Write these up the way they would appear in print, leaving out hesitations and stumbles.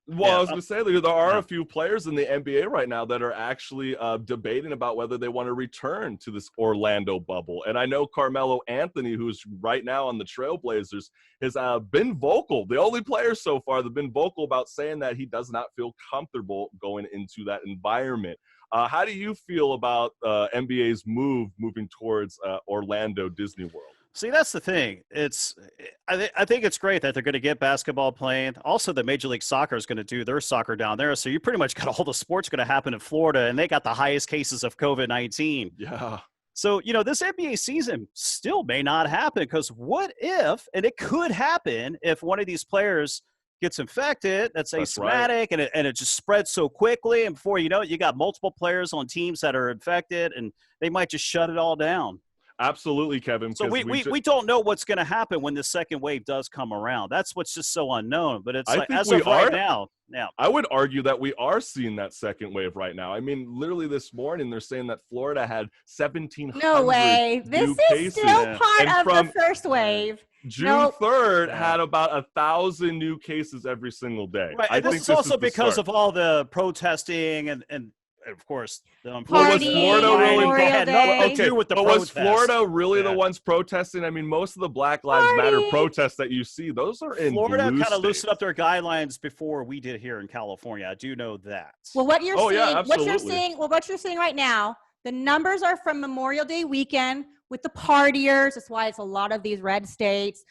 Well, I was going to say there are a few players in the NBA right now that are actually debating about whether they want to return to this Orlando bubble. And I know Carmelo Anthony, who's right now on the Trailblazers, has been vocal. The only player so far that have been vocal about saying that he does not feel comfortable going into that environment. How do you feel about NBA's moving towards Orlando Disney World? See, that's the thing. I think it's great that they're going to get basketball playing. Also, the Major League Soccer is going to do their soccer down there. So you pretty much got all the sports going to happen in Florida, and they got the highest cases of COVID-19. Yeah. So, this NBA season still may not happen because what if, and it could happen if one of these players gets infected, that's asymptomatic, right, and it just spreads so quickly. And before you know it, you got multiple players on teams that are infected, and they might just shut it all down. Absolutely, Kevin. So we don't know what's going to happen when the second wave does come around. That's what's just so unknown. But it's as of right now. Yeah, I would argue that we are seeing that second wave right now. I mean, literally this morning they're saying that Florida had 1,700 No way. This is cases. Still part of the first wave. June 3rd had about 1,000 new cases every single day. Right. And this is also because of all the protesting and of course, was Florida really was Florida really the ones protesting? I mean, most of the Black Lives Matter protests that you see, those are in Florida. Kind of loosened up their guidelines before we did here in California. I do know that. Well, what you're seeing right now, the numbers are from Memorial Day weekend with the partiers. That's why it's a lot of these red states,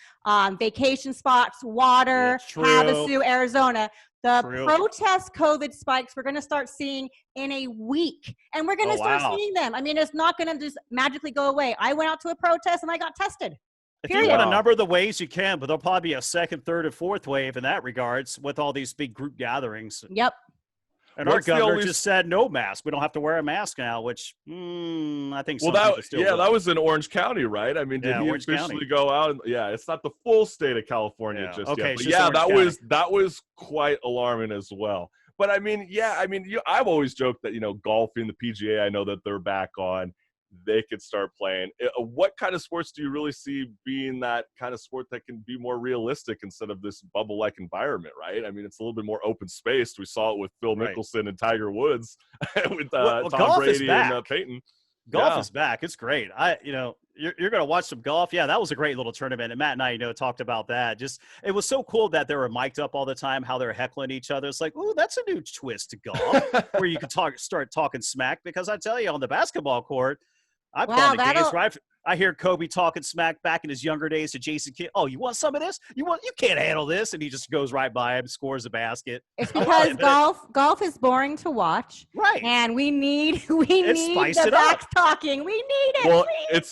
vacation spots, water, Havasu, Arizona. The protest COVID spikes we're going to start seeing in a week, and we're going to start seeing them. I mean, it's not going to just magically go away. I went out to a protest and I got tested. If you want a number of the ways you can, but there'll probably be a second, third, and fourth wave in that regards with all these big group gatherings. Yep. And our governor just said no mask. We don't have to wear a mask now, which I think some people still will. That was in Orange County, right? I mean, did he officially go out? It's not the full state of California just yet. But that was quite alarming as well. But I mean, I've always joked that, golfing, the PGA, I know that they're back on. They could start playing. What kind of sports do you really see being that kind of sport that can be more realistic instead of this bubble-like environment, right? I mean, it's a little bit more open spaced. We saw it with Phil Mickelson and Tiger Woods with Tom Brady and Peyton. Golf is back. It's great. You're going to watch some golf. Yeah, that was a great little tournament. And Matt and I, talked about that. It was so cool that they were mic'd up all the time, how they're heckling each other. It's like, oh, that's a new twist to golf where you can start talking smack. Because I tell you, on the basketball court, I've gone to games where I hear Kobe talking smack back in his younger days to Jason Kidd. Oh, you want some of this? You can't handle this, and he just goes right by him, scores a basket. It's because golf is boring to watch, right? And we need the back talking. We need it. Well, please. it's